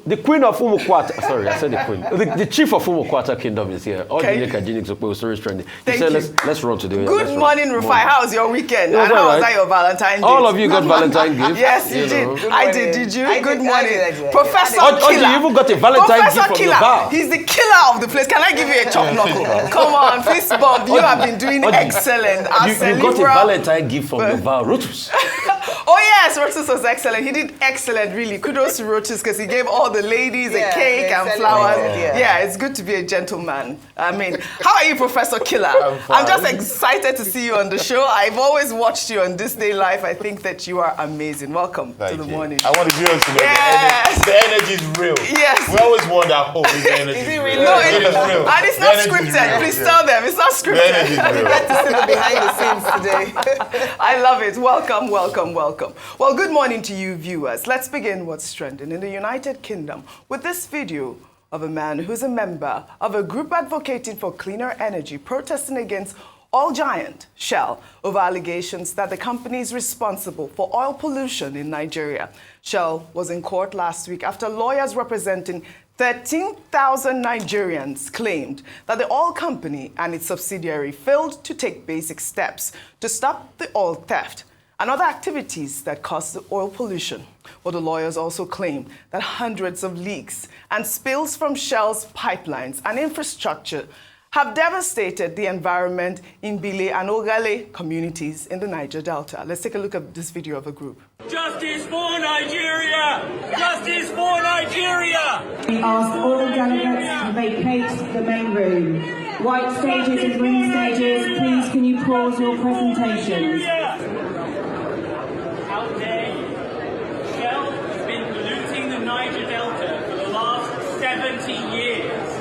The queen of Umukwata, sorry, I said the queen. The chief of Umukwata Kingdom is here. All the Nigerians are stories trending. He said, let's run today. Good morning, Rufai. How's your weekend? And how was that your Valentine's Day? All of you got Valentine gifts. Yes, you did. I did. Did you? Good morning. Professor Killer. You even got a Valentine gift from your bar. He's the killer of the place. Can I give you a chop knuckle? Come on, fist bump. You have been doing excellent. You got a Valentine gift from your bar, Rotus. Oh yes, Rotus was excellent. He did excellent, really. Kudos to Rotus because he gave all the ladies a cake and flowers. Yeah, it's good to be a gentleman. I mean, how are you, Professor Killer? I'm just excited to see you on the show. I've always watched you on This Day Live. I think that you are amazing. Welcome to the morning. I want the viewers to know the energy is real. Yes. We always wonder, is the energy real? No, it is real. And it's not scripted. Please tell them. It's not scripted. The energy is real. Get to see the behind the scenes today. I love it. Welcome, welcome, welcome. Well, good morning to you viewers. Let's begin what's trending in the United Kingdom with this video of a man who's a member of a group advocating for cleaner energy protesting against oil giant Shell over allegations that the company is responsible for oil pollution in Nigeria. Shell was in court last week after lawyers representing 13,000 Nigerians claimed that the oil company and its subsidiary failed to take basic steps to stop the oil theft and other activities that cause the oil pollution. Well, the lawyers also claim that hundreds of leaks and spills from Shell's pipelines and infrastructure have devastated the environment in Bille and Ogale communities in the Niger Delta. Let's take a look at this video of a group. Justice for Nigeria! Justice for Nigeria! We ask all the delegates to vacate the main room. White stages and green stages, please can you pause your presentations? How dare you? Shell has been polluting the Niger Delta for the last 70 years.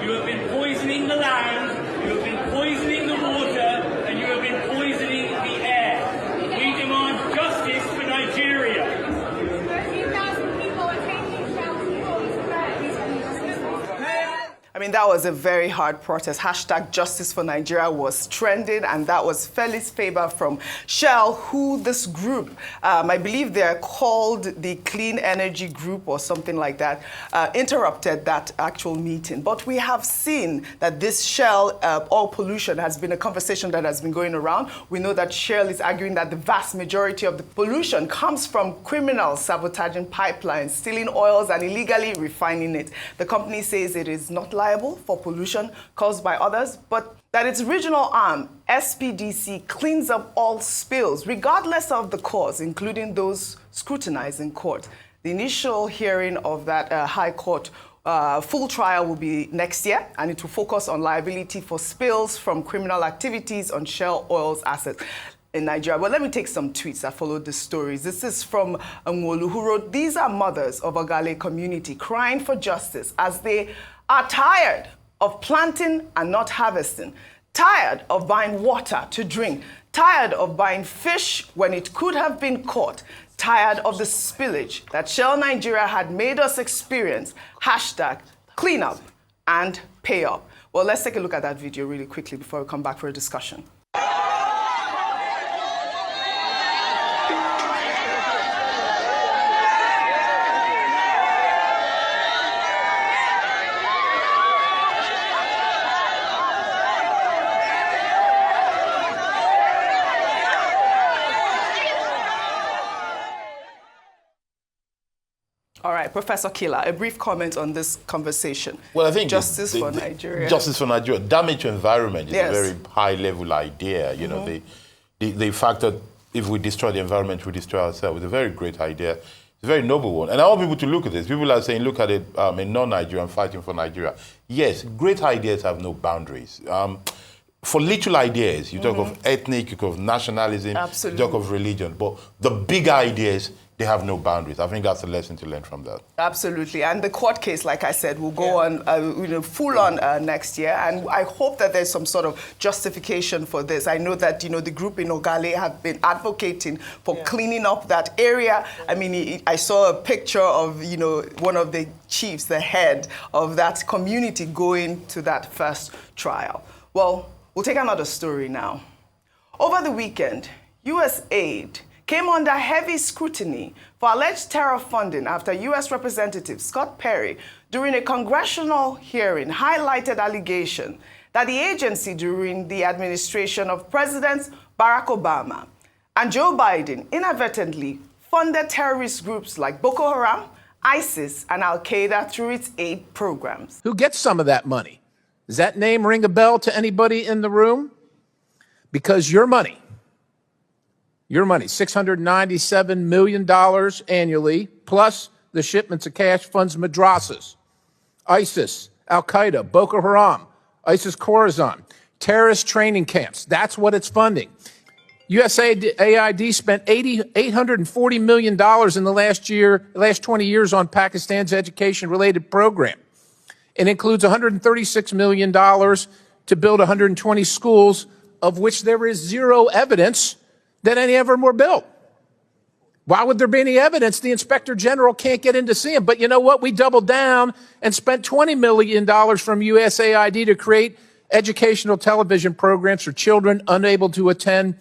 You have been poisoning the land, you have been poisoning the water, and you have been poisoning the air. We demand justice for Nigeria. 13,000 people are taking Shell to court today. I mean, that was a very hard protest. Hashtag Justice for Nigeria was trending, and that was Felix Faber from Shell, who this group, I believe they're called the Clean Energy Group or something like that, interrupted that actual meeting. But we have seen that this Shell oil pollution has been a conversation that has been going around. We know that Shell is arguing that the vast majority of the pollution comes from criminals sabotaging pipelines, stealing oils, and illegally refining it. The company says it is not liable for pollution caused by others, but that its regional arm, SPDC, cleans up all spills, regardless of the cause, including those scrutinized in court. The initial hearing of that High Court full trial will be next year, and it will focus on liability for spills from criminal activities on Shell Oil's assets in Nigeria. But let me take some tweets that followed the stories. This is from Nwolu, who wrote, "These are mothers of Ogale community crying for justice as they are tired of planting and not harvesting, tired of buying water to drink, tired of buying fish when it could have been caught, tired of the spillage that Shell Nigeria had made us experience. Hashtag clean up and pay up." Well, let's take a look at that video really quickly before we come back for a discussion. All right, Professor Killer, a brief comment on this conversation. Well, I think justice for Nigeria. Justice for Nigeria. Damage to environment is a very high-level idea. You know, the fact that if we destroy the environment, we destroy ourselves is a very great idea. It's a very noble one. And I want people to look at this. People are saying, look at it, a non-Nigerian fighting for Nigeria. Yes, great ideas have no boundaries. For little ideas, you talk of ethnic, you talk of nationalism, you talk of religion, but the big ideas, they have no boundaries. I think that's a lesson to learn from that. Absolutely. And the court case, like I said, will go on full on next year. And I hope that there's some sort of justification for this. I know that, the group in Ogale have been advocating for cleaning up that area. I mean, I saw a picture of, one of the chiefs, the head of that community going to that first trial. Well, we'll take another story now. Over the weekend, USAID came under heavy scrutiny for alleged terror funding after U.S. Representative Scott Perry, during a congressional hearing, highlighted allegation that the agency during the administration of Presidents Barack Obama and Joe Biden inadvertently funded terrorist groups like Boko Haram, ISIS, and Al-Qaeda through its aid programs. Who gets some of that money? Does that name ring a bell to anybody in the room? Because your money, $697 million annually, plus the shipments of cash funds madrasas, ISIS, Al-Qaeda, Boko Haram, ISIS Khorasan, terrorist training camps. That's what it's funding. USAID spent $840 million in the last 20 years on Pakistan's education-related program. It includes $136 million to build 120 schools, of which there is zero evidence that any of them were built. Why would there be any evidence? The Inspector General can't get in to see them. But you know what? We doubled down and spent $20 million from USAID to create educational television programs for children unable to attend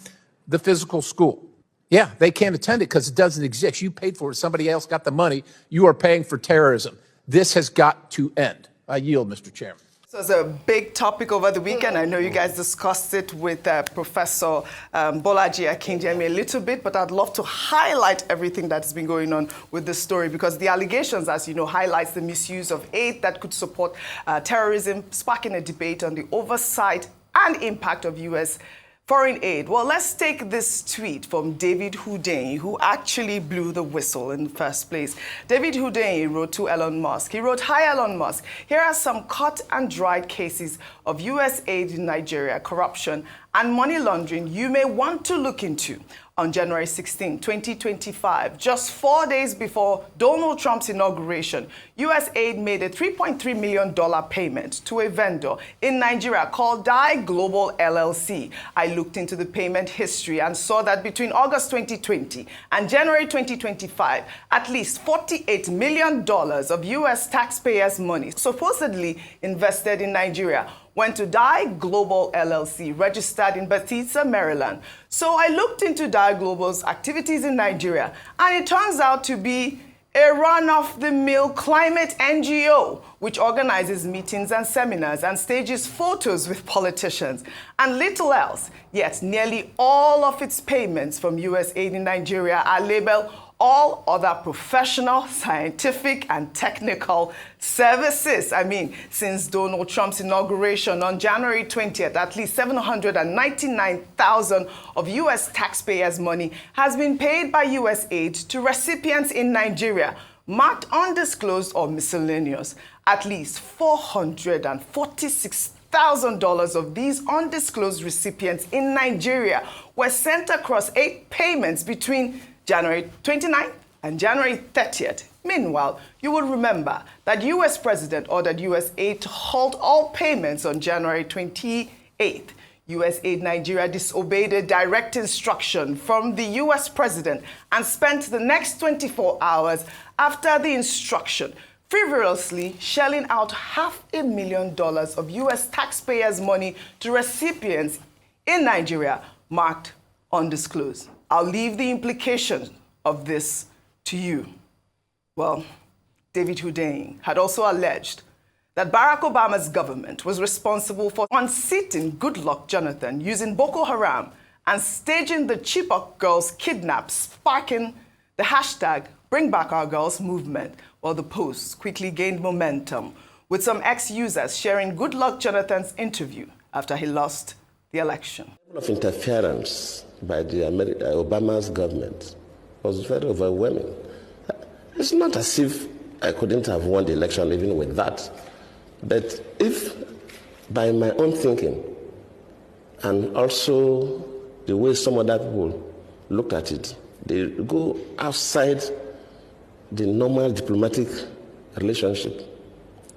the physical school. Yeah, they can't attend it because it doesn't exist. You paid for it. Somebody else got the money. You are paying for terrorism. This has got to end. I yield, Mr. Chairman. So it's a big topic over the weekend. I know you guys discussed it with Professor Bolaji Akinjemi a little bit, but I'd love to highlight everything that's been going on with this story, because the allegations, as you know, highlights the misuse of aid that could support terrorism, sparking a debate on the oversight and impact of U.S. foreign aid. Well, let's take this tweet from David Hundeyin, who actually blew the whistle in the first place. David Hundeyin wrote to Elon Musk. He wrote, "Hi, Elon Musk. Here are some cut and dried cases of U.S. aid in Nigeria, corruption, and money laundering you may want to look into. On January 16, 2025, just 4 days before Donald Trump's inauguration, USAID made a $3.3 million payment to a vendor in Nigeria called Dye Global LLC. I looked into the payment history and saw that between August 2020 and January 2025, at least $48 million of U.S. taxpayers' money supposedly invested in Nigeria went to Dye Global LLC, registered in Bethesda, Maryland. So I looked into Dye Global's activities in Nigeria, and it turns out to be a run-of-the-mill climate NGO, which organizes meetings and seminars and stages photos with politicians, and little else. Yet nearly all of its payments from USAID in Nigeria are labeled all other professional, scientific, and technical services. I mean, since Donald Trump's inauguration on January 20th, at least $799,000 of U.S. taxpayers' money has been paid by USAID to recipients in Nigeria, marked undisclosed or miscellaneous. At least $446,000 of these undisclosed recipients in Nigeria were sent across 8 payments between January 29th and January 30th. Meanwhile, you will remember that U.S. President ordered USAID to halt all payments on January 28th. USAID Nigeria disobeyed a direct instruction from the U.S. President and spent the next 24 hours after the instruction frivolously shelling out $500,000 of U.S. taxpayers' money to recipients in Nigeria marked undisclosed. I'll leave the implications of this to you. Well, David Hundeyin had also alleged that Barack Obama's government was responsible for unseating Goodluck Jonathan using Boko Haram and staging the Chibok girls' kidnap, sparking the hashtag #BringBackOurGirls movement. Well, the post quickly gained momentum, with some ex-users sharing Goodluck Jonathan's interview after he lost the election. The level of interference by the Obama's government was very overwhelming. It's not as if I couldn't have won the election even with that. But if, by my own thinking, and also the way some other people look at it, they go outside the normal diplomatic relationship,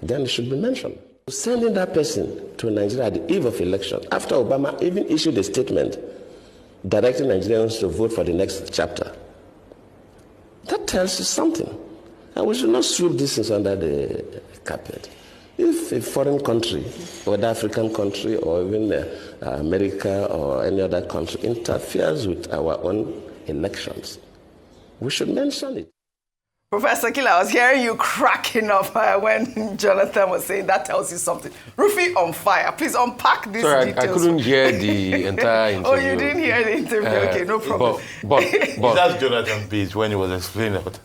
then it should be mentioned. Sending that person to Nigeria at the eve of election, after Obama even issued a statement directing Nigerians to vote for the next chapter, that tells you something. And we should not sweep these things under the carpet. If a foreign country, whether African country or even America or any other country, interferes with our own elections, we should mention it. Professor Kila, I was hearing you cracking up when Jonathan was saying that tells you something. Rufy on fire. Please unpack these Sorry, details. I couldn't hear the entire interview. Oh, you didn't hear the interview? Okay, no problem. But that's Jonathan Page when he was explaining it.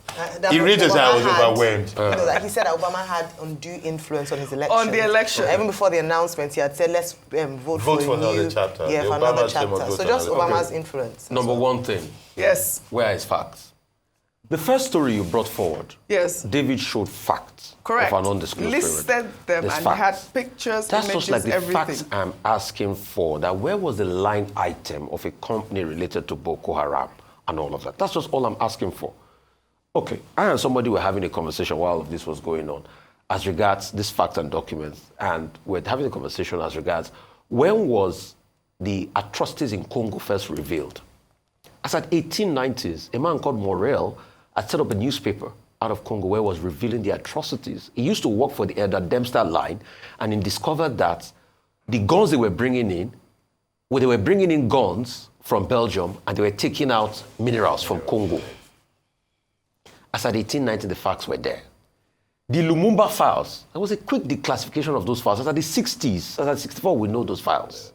He read it and I was overwhelmed. He said that Obama had undue influence on his election. On the election. Even before the announcement, he had said, let's vote for another chapter. Yeah, for another chapter. So just Obama's influence. Number one thing. Yes. Where is facts? The first story you brought forward, yes, David showed facts correct. of an undisclosed listed period. them There's and facts. had pictures, That's images, just like the everything. facts I'm asking for. That where was the line item of a company related to Boko Haram and all of that? That's just all I'm asking for. Okay, I and somebody were having a conversation while this was going on as regards this facts and documents, and we're having a conversation as regards when was the atrocities in Congo first revealed. As at 1890s, a man called Morel had set up a newspaper out of Congo where he was revealing the atrocities. He used to work for the Elder Dempster line, and he discovered that the guns they were bringing in, they were bringing in guns from Belgium, and they were taking out minerals from Congo. As at 1890, the facts were there. The Lumumba files, there was a quick declassification of those files. As at the 60s, as at 64, we know those files.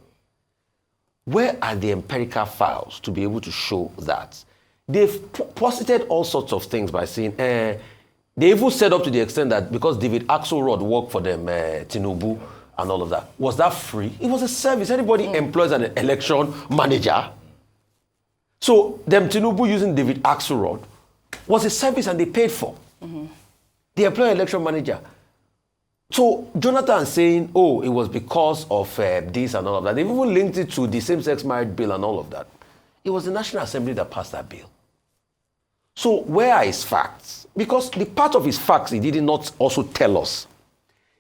Where are the empirical files to be able to show that? They've posited all sorts of things by saying, they even set up to the extent that because David Axelrod worked for them, Tinubu and all of that, was that free? It was a service. Anybody employs an election manager. So them Tinubu using David Axelrod was a service and they paid for. They employ an election manager. So Jonathan saying, oh, it was because of this and all of that. They even linked it to the same-sex marriage bill and all of that. It was the National Assembly that passed that bill. So where are his facts? Because the part of his facts he did not also tell us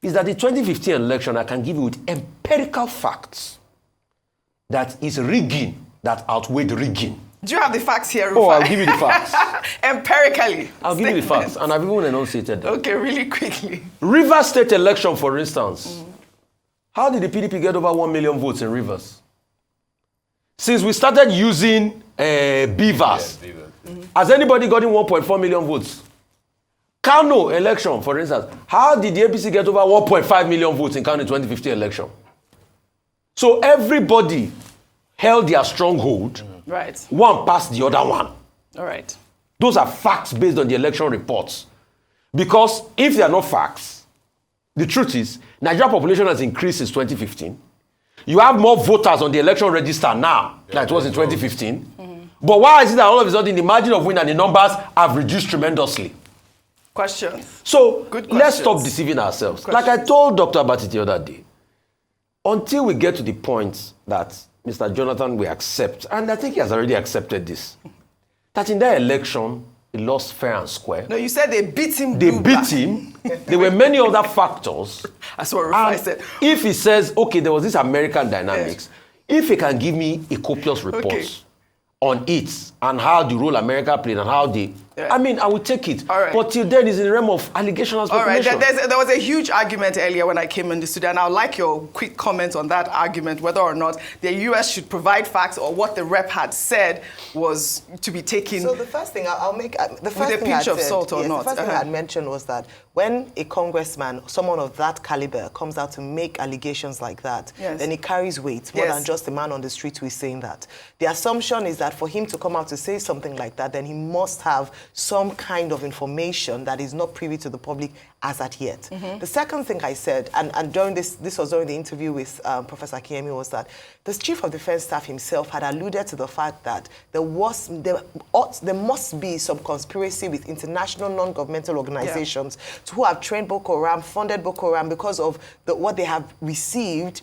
is that the 2015 election, I can give you with empirical facts that is rigging that outweighed rigging. Do you have the facts here, Rufai? Oh, I'll give you the facts. Empirically. I'll give you the facts, and I've even enunciated them. Okay, really quickly. Rivers State election, for instance. How did the PDP get over 1 million votes in Rivers? Since we started using beavers, has anybody gotten 1.4 million votes? Kano election, for instance. How did the APC get over 1.5 million votes in Kano 2015 election? So everybody held their stronghold. Right. One passed the other one. All right. Those are facts based on the election reports. Because if they are not facts, the truth is, Nigerian population has increased since 2015. You have more voters on the election register now than it was in 2015. But why is it that all of a sudden the margin of win and the numbers have reduced tremendously? Questions. So Good let's questions. stop deceiving ourselves. Like I told Dr. Abati the other day, until we get to the point that Mr. Jonathan will accept, and I think he has already accepted this, that in their election, he lost fair and square. No, you said they beat him. They beat him. There were many other factors. That's what Rufai said. If he says, okay, there was this American dynamics, if he can give me a copious report on it and how the role America played and how they... I mean, I will take it. All right. But till then, it's in the realm of allegation and speculation. All right, there was a huge argument earlier when I came in the studio, and I would like your quick comment on that argument, whether or not the U.S. should provide facts or what the rep had said was to be taken. So the first thing I'll make, the first with a thing pinch of salt or not. The first thing I had mentioned was that when a congressman, someone of that caliber, comes out to make allegations like that, then it carries weight more than just a man on the street who is saying that. The assumption is that for him to come out to say something like that, then he must have some kind of information that is not privy to the public as at yet. The second thing I said, and during this was during the interview with Professor Akiemi, was that the Chief of Defense Staff himself had alluded to the fact that there must be some conspiracy with international non-governmental organizations who have trained Boko Haram, funded Boko Haram because of what they have received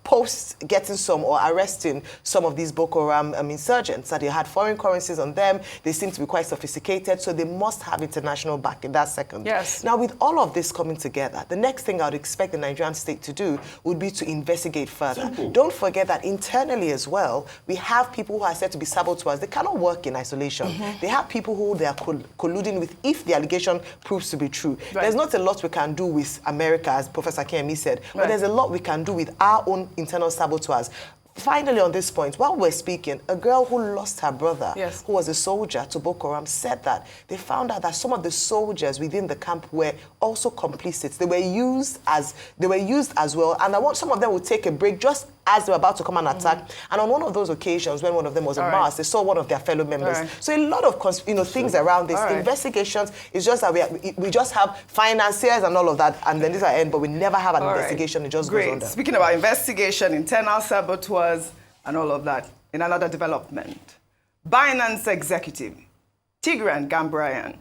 post getting some or arresting some of these Boko Haram insurgents, that they had foreign currencies on them. They seem to be quite sophisticated, so they must have international backing. That second. Yes. Now, with all of this coming together, the next thing I would expect the Nigerian state to do would be to investigate further. Simple. Don't forget that internally as well, we have people who are said to be saboteurs. They cannot work in isolation. They have people who they are colluding with if the allegation proves to be true. Right. There's not a lot we can do with America, as Professor Kemi said, but there's a lot we can do with our own internal saboteurs. finally, on this point, while we're speaking, a girl who lost her brother, yes, who was a soldier to Boko Haram, said that they found out that some of the soldiers within the camp were also complicit. They were used as well, and some of them would take a break just as they were about to come and attack. And on one of those occasions, when one of them was in Mars, they saw one of their fellow members. So a lot of things around this. Investigations is just that we just have financiers and all of that, and then this will end, but we never have an investigation. It just goes on there. Speaking about investigation, internal saboteurs, and all of that, in another development, Binance executive Tigran Gambaryan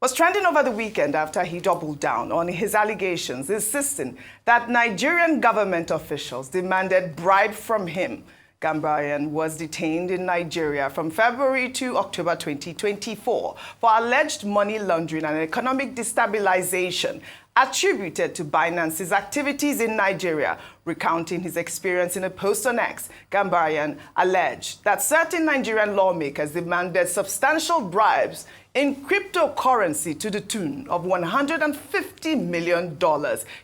was trending over the weekend after he doubled down on his allegations, insisting that Nigerian government officials demanded bribe from him. Gambaryan was detained in Nigeria from February to October 2024 for alleged money laundering and economic destabilization attributed to Binance's activities in Nigeria. Recounting his experience in a post on X, Gambaryan alleged that certain Nigerian lawmakers demanded substantial bribes in cryptocurrency to the tune of $150 million.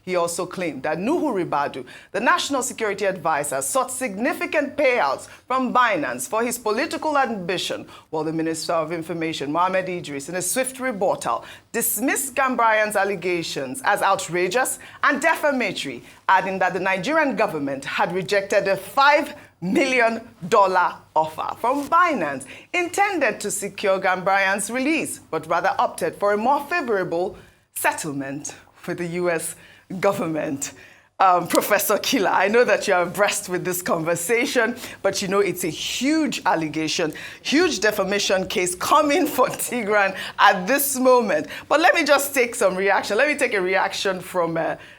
He also claimed that Nuhu Ribadu, the national security advisor, sought significant payouts from Binance for his political ambition, while the Minister of Information, Mohammed Idris, in a swift rebuttal, dismissed Gambaryan's allegations as outrageous and defamatory, adding that the Nigerian government had rejected a $5 million offer from Binance intended to secure Gambaryan's release, but rather opted for a more favorable settlement with the U.S. government. Professor Kila, I know that you're abreast with this conversation, but you know it's a huge allegation, huge defamation case coming for Tigran at this moment. But let me just take some reaction. Let me take a reaction from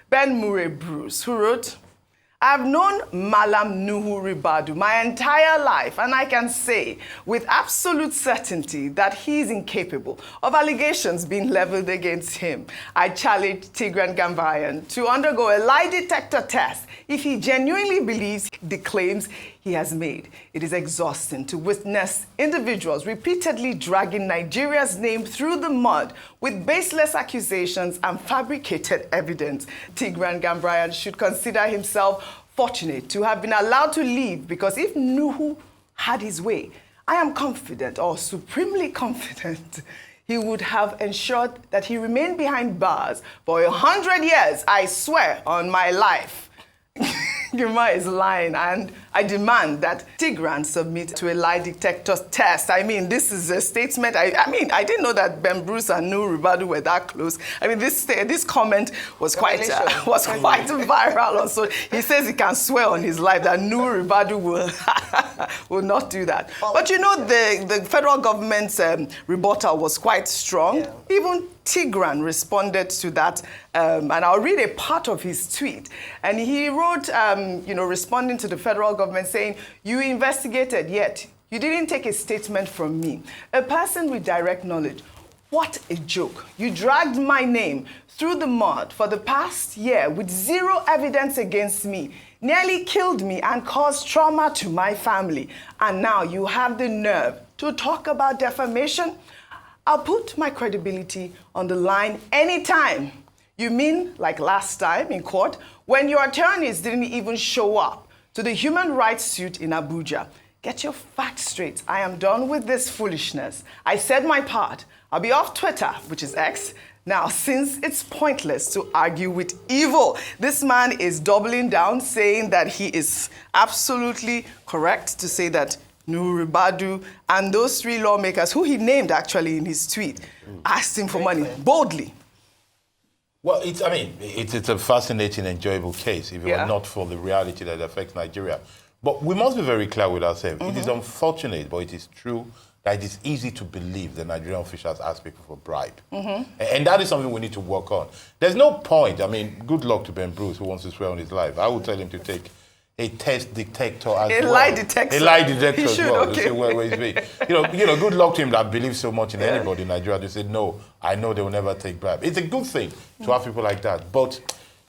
Ben Murray Bruce, who wrote, I've known Malam Nuhu Ribadu my entire life, and I can say with absolute certainty that he is incapable of allegations being leveled against him. I challenge Tigran Gambaryan to undergo a lie detector test if he genuinely believes the claims he has made. It is exhausting to witness individuals repeatedly dragging Nigeria's name through the mud with baseless accusations and fabricated evidence. Tigran Gambaryan should consider himself fortunate to have been allowed to leave, because if Nuhu had his way, I am confident, or supremely confident, he would have ensured that he remained behind bars for 100 years. I swear on my life. Girma is lying, and I demand that Tigran submit to a lie detector test. I mean, this is a statement. I mean, I didn't know that Ben Bruce and Nuhu Ribadu were that close. I mean, this comment was quite viral also. He says he can swear on his life that Nuhu Ribadu will not do that. But you know, the federal government's rebuttal was quite strong. Yeah. Even Tigran responded to that, and I'll read a part of his tweet. And he wrote, responding to the federal government, saying, you investigated, yet you didn't take a statement from me. A person with direct knowledge. What a joke. You dragged my name through the mud for the past year with zero evidence against me, nearly killed me and caused trauma to my family. And now you have the nerve to talk about defamation? I'll put my credibility on the line anytime. You mean like last time in court, when your attorneys didn't even show up to the human rights suit in Abuja? Get your facts straight. I am done with this foolishness. I said my part. I'll be off Twitter, which is X, now, since it's pointless to argue with evil. This man is doubling down, saying that he is absolutely correct to say that Nuhu Ribadu and those three lawmakers, who he named actually in his tweet, asked him for money boldly. Well, it's a fascinating, enjoyable case if it were not for the reality that affects Nigeria. But we must be very clear with ourselves. It is unfortunate, but it is true that it is easy to believe that Nigerian officials ask people for bribe. And that is something we need to work on. There's no point. I mean, good luck to Ben Bruce, who wants to swear on his life. I would tell him to take a test detector as well. A lie detector. A lie detector as well. Okay. To say where he's been. Good luck to him that believes so much in anybody in Nigeria. They say, no, I know they will never take bribe. It's a good thing to have people like that. But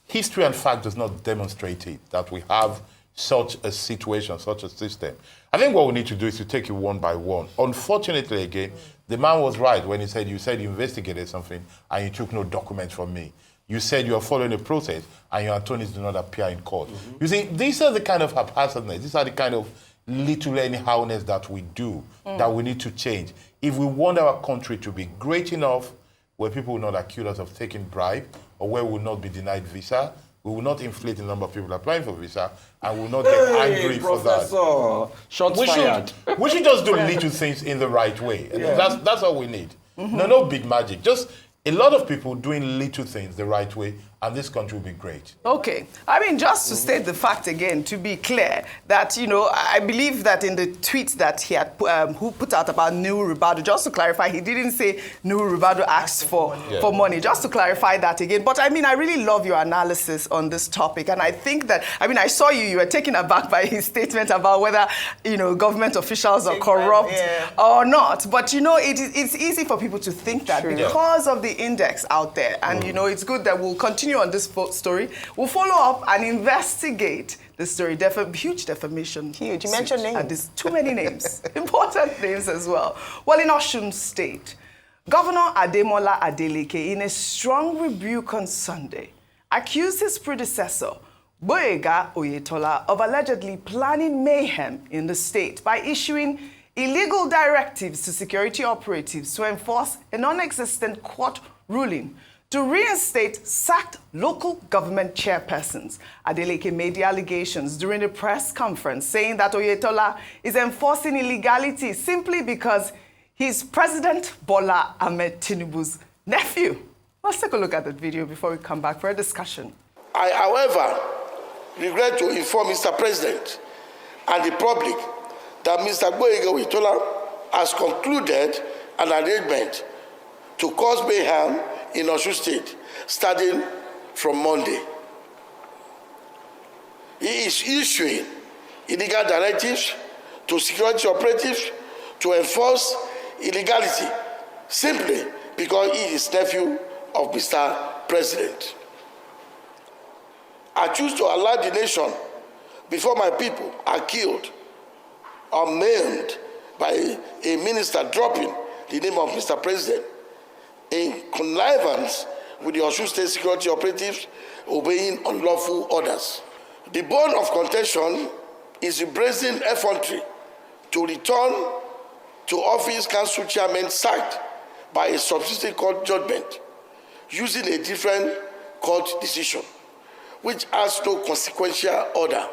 history and fact does not demonstrate it, that we have such a situation, such a system. I think what we need to do is to take it one by one. Unfortunately, again, the man was right when he said, you said you investigated something and you took no documents from me. you said you are following a process and your attorneys do not appear in court. You see, these are the kind of haphazardness, these are the kind of little anyhowness that we do, that we need to change. If we want our country to be great enough where people will not accuse us of taking bribe, or where we will not be denied visa, we will not inflate the number of people applying for visa, and we will not get angry for that. Shots fired. We should just do little things in the right way. Yeah. That's all we need. No big magic. Just a lot of people doing little things the right way, and this country will be great. Okay. I mean, just to state the fact again, to be clear, that, you know, I believe that in the tweet that he had who put out about Nuhu Ribadu, just to clarify, he didn't say Nuhu Ribadu asked for money. Just to clarify that again. But I mean, I really love your analysis on this topic. And I think that, I mean, I saw you were taken aback by his statement about whether, you know, government officials are corrupt or not. But, you know, it's easy for people to think that because of the index out there. And, you know, it's good that we'll continue on this story. We'll follow up and investigate the story. Huge defamation. Huge. You mentioned names. And there's too many names. Important names as well. Well, in Osun State, Governor Ademola Adeleke, in a strong rebuke on Sunday, accused his predecessor, Boyega Oyetola, of allegedly planning mayhem in the state by issuing illegal directives to security operatives to enforce a non-existent court ruling to reinstate sacked local government chairpersons. Adeleke made the allegations during a press conference, saying that Oyetola is enforcing illegality simply because he's President Bola Ahmed Tinubu's nephew. Let's take a look at that video before we come back for a discussion. I, however, regret to inform Mr. President and the public that Mr. Boyega Oyetola has concluded an arrangement to cause mayhem in Osun State, starting from Monday. He is issuing illegal directives to security operatives to enforce illegality simply because he is nephew of Mr. President. I choose to allow the nation before my people are killed or maimed by a minister dropping the name of Mr. President in connivance with the Osun State security operatives obeying unlawful orders. The bone of contention is embracing effrontery to return to office council chairman sacked by a subsidiary court judgment using a different court decision, which has no consequential order.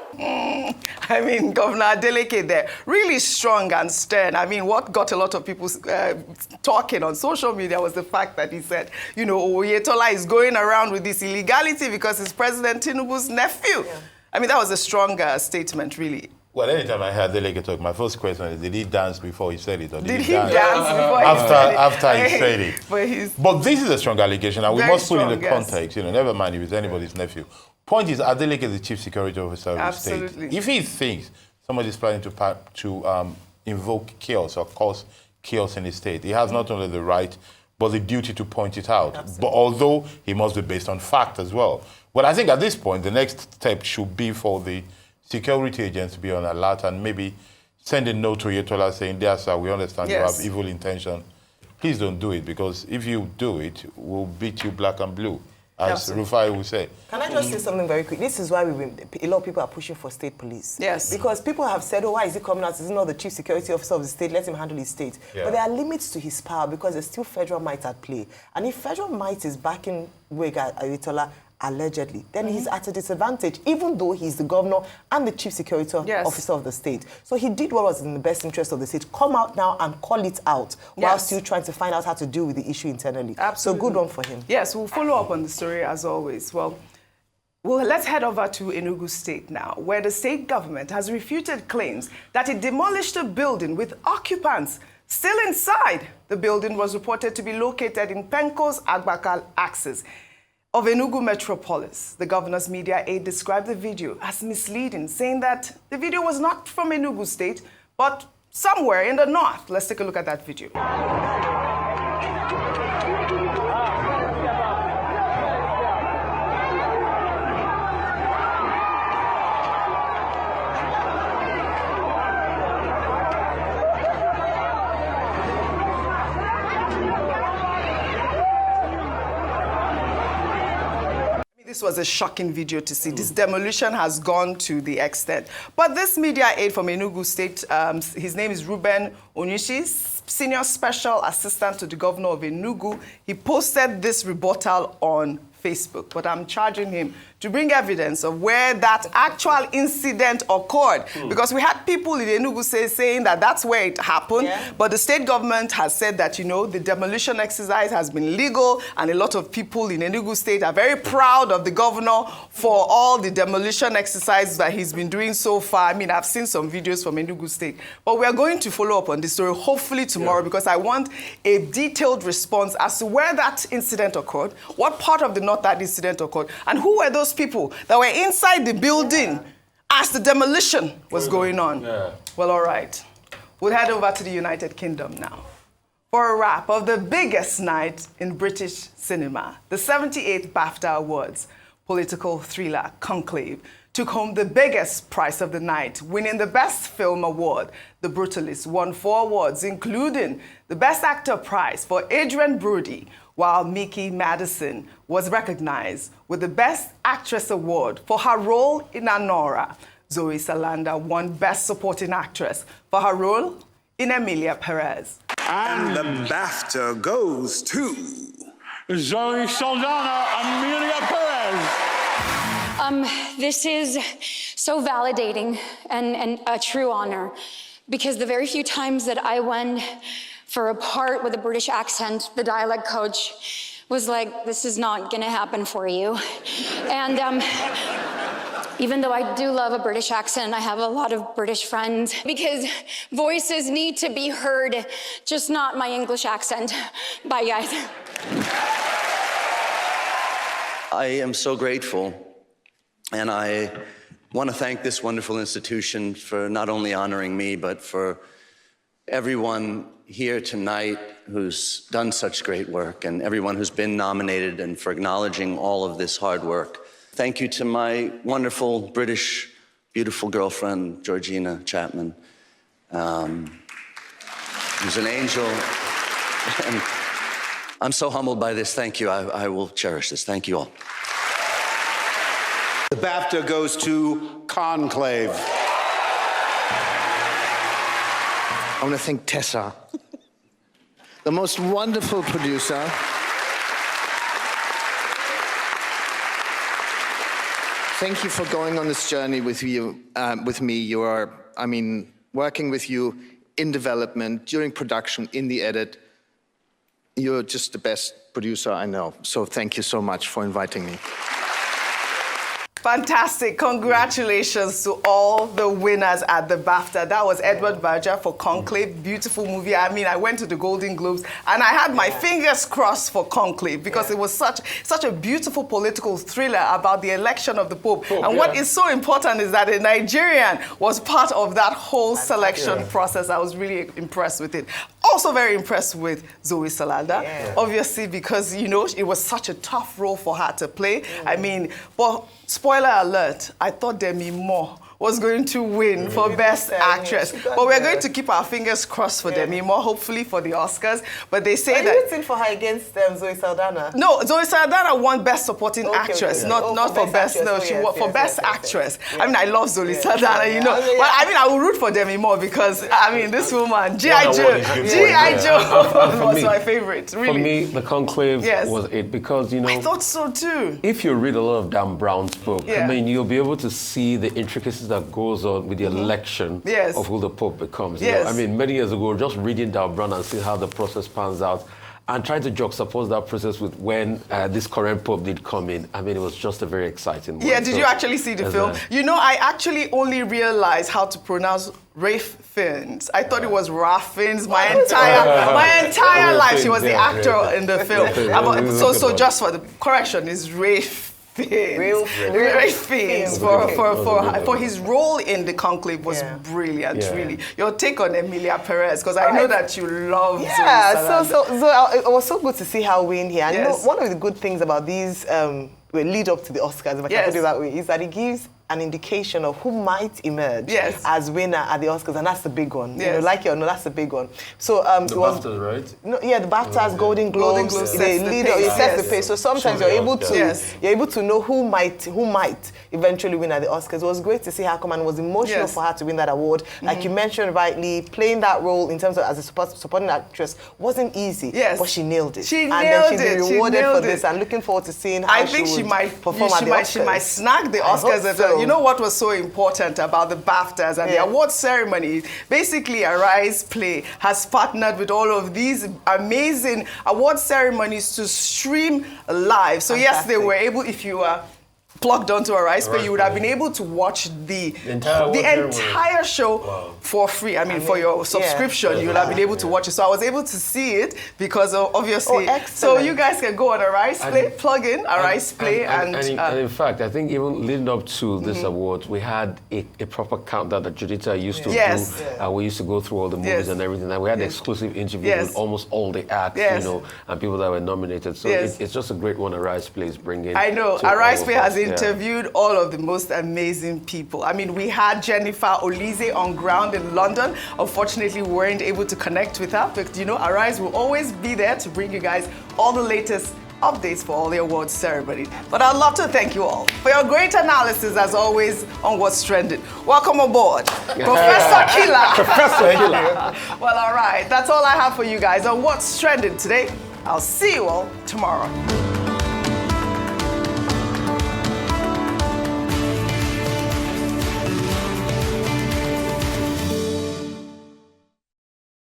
I mean, Governor Adeleke there, really strong and stern. I mean, what got a lot of people talking on social media was the fact that he said, you know, Oyetola is going around with this illegality because he's President Tinubu's nephew. Yeah. I mean, that was a strong statement, really. Well, anytime I hear Adeleke talk, my first question is, did he dance before he said it? Or did he dance before he said it? After he said it. But this is a strong allegation, and we must put in the context, you know, never mind if it's anybody's nephew. Point is, Adeleke is the chief security officer of the state. If he thinks somebody is planning to invoke chaos or cause chaos in the state, he has not only the right, but the duty to point it out. Absolutely. But although he must be based on fact as well. Well, I think at this point, the next step should be for the security agents to be on alert and maybe send a note to Oyetola saying, "Dear sir, we understand you have evil intention. Please don't do it, because if you do it, we'll beat you black and blue," as Rufai will say. Can I just say something very quick? This is why a lot of people are pushing for state police. Yes. Because people have said, oh, why is he coming out? Is he not the chief security officer of the state? Let him handle his state. Yeah. But there are limits to his power because there's still federal might at play. And if federal might is backing Oyetola, allegedly, then he's at a disadvantage, even though he's the governor and the chief security officer of the state. So he did what was in the best interest of the state. Come out now and call it out while still trying to find out how to deal with the issue internally. Absolutely. So good one for him. Yes, we'll follow up on the story as always. Well, let's head over to Enugu State now, where the state government has refuted claims that it demolished a building with occupants still inside. The building was reported to be located in Penko's Agbakal axis of Enugu Metropolis. The governor's media aide described the video as misleading, saying that the video was not from Enugu State, but somewhere in the north. Let's take a look at that video. This was a shocking video to see. This demolition has gone to the extent. But this media aide from Enugu State, his name is Ruben Onyushi, Senior Special Assistant to the Governor of Enugu. He posted this rebuttal on Facebook, but I'm charging him to bring evidence of where that actual incident occurred. Because we had people in Enugu saying that that's where it happened, but the state government has said that, you know, the demolition exercise has been legal, and a lot of people in Enugu State are very proud of the governor for all the demolition exercises that he's been doing so far. I mean, I've seen some videos from Enugu State, but we are going to follow up on this story, hopefully tomorrow, because I want a detailed response as to where that incident occurred, what part of the north that incident occurred, and who were those people that were inside the building as the demolition was going on. Well, all right. We'll head over to the United Kingdom now for a wrap of the biggest night in British cinema. The 78th BAFTA Awards political thriller Conclave took home the biggest prize of the night, winning the Best Film Award. The Brutalist won 4 awards, including the Best Actor prize for Adrian Brody, while Mickey Madison was recognized with the Best Actress Award for her role in Anora. Zoe Saldana won Best Supporting Actress for her role in Emilia Perez. And the BAFTA goes to Zoe Saldana, Emilia Perez. This is so validating and a true honor, because the very few times that I went for a part with a British accent, the dialect coach was like, this is not gonna happen for you. And even though I do love a British accent, I have a lot of British friends, because voices need to be heard, just not my English accent. Bye, guys. I am so grateful, and I want to thank this wonderful institution for not only honoring me, but for everyone here tonight who's done such great work, and everyone who's been nominated, and for acknowledging all of this hard work. Thank you to my wonderful British, beautiful girlfriend, Georgina Chapman, who's an angel. And I'm so humbled by this. Thank you. I will cherish this. Thank you all. The BAFTA goes to Conclave. I want to thank Tessa, the most wonderful producer. Thank you for going on this journey with me. You are, I mean, working with you in development, during production, in the edit. You're just the best producer I know. So thank you so much for inviting me. Fantastic. Congratulations to all the winners at the BAFTA. That was Edward Berger for Conclave. Beautiful movie. I mean, I went to the Golden Globes and I had my fingers crossed for Conclave, because it was such a beautiful political thriller about the election of the Pope. And what is so important is that a Nigerian was part of that whole selection process. I was really impressed with it. Also very impressed with Zoe Saldana, obviously, because, you know, it was such a tough role for her to play. I mean, but spoiler alert, I thought Demi Moore was going to win for Best Actress. But we're going to keep our fingers crossed for Demi Moore, hopefully for the Oscars. But they say that... Are you rooting for her against Zoe Saldana? No, Zoe Saldana won Best Supporting Actress, not for Best... No, she won for Best Actress. I mean, I love Zoe Saldana, you know. But I mean, I will root for Demi Moore because, I mean, this woman, G.I. Joe was my favorite, really. For me, the Conclave was it, because, you know... I thought so too. If you read a lot of Dan Brown's book, I mean, you'll be able to see the intricacies that goes on with the election of who the Pope becomes. You know? I mean, many years ago, just reading Dan Brown and seeing how the process pans out, and trying to juxtapose that process with when this current Pope did come in. I mean, it was just a very exciting one. Yeah, did you actually see the film? You know, I actually only realized how to pronounce Ralph Fiennes. I thought it was Ralph Fiennes my entire life. She was the actor in the film. So just for the correction, is Ralph Fiennes for his role in the Conclave was brilliant, really. Your take on Emilia Perez, because I know that you love Zoe Saldana. So it was so good to see her win here. And you know, one of the good things about these lead up to the Oscars, if I can put it that way, is that it gives an indication of who might emerge as winner at the Oscars, and that's the big one. You know, like it or no, that's the big one. So the BAFTAs, right? No, yeah, the BAFTAs, Golden Globes, they lead or sets the pace. So sometimes you're able to know who might eventually win at the Oscars. It was great to see her come, and it was emotional for her to win that award. Like you mentioned rightly, playing that role in terms of as a supporting actress wasn't easy, but she nailed it. She nailed it. And then she'll be rewarded for this. I'm looking forward to seeing how I think she might perform at the Oscars. She might snag the Oscars as well. You know what was so important about the BAFTAs and the award ceremony? Basically, Arise Play has partnered with all of these amazing award ceremonies to stream live. So yes, they were able, if you were plugged onto Arise Play, you would have been able to watch the entire show for free. I mean, for your subscription, you would have been able to watch it. So I was able to see it because obviously. So you guys can go on Arise Play, plug in Arise Play, and in fact, I think even leading up to this award, we had a proper countdown that Judita used to do. We used to go through all the movies and everything, and we had exclusive interviews with almost all the acts, you know, and people that were nominated. So it's just a great one. Arise Play is bringing. I know Arise Play has interviewed all of the most amazing people. I mean, we had Jennifer Olize on ground in London. Unfortunately, we weren't able to connect with her, but you know, Arise will always be there to bring you guys all the latest updates for all the awards ceremony. But I'd love to thank you all for your great analysis, as always, on what's trending. Welcome aboard, Professor Killer. Professor Killer. Well, all right, that's all I have for you guys on what's trending today. I'll see you all tomorrow.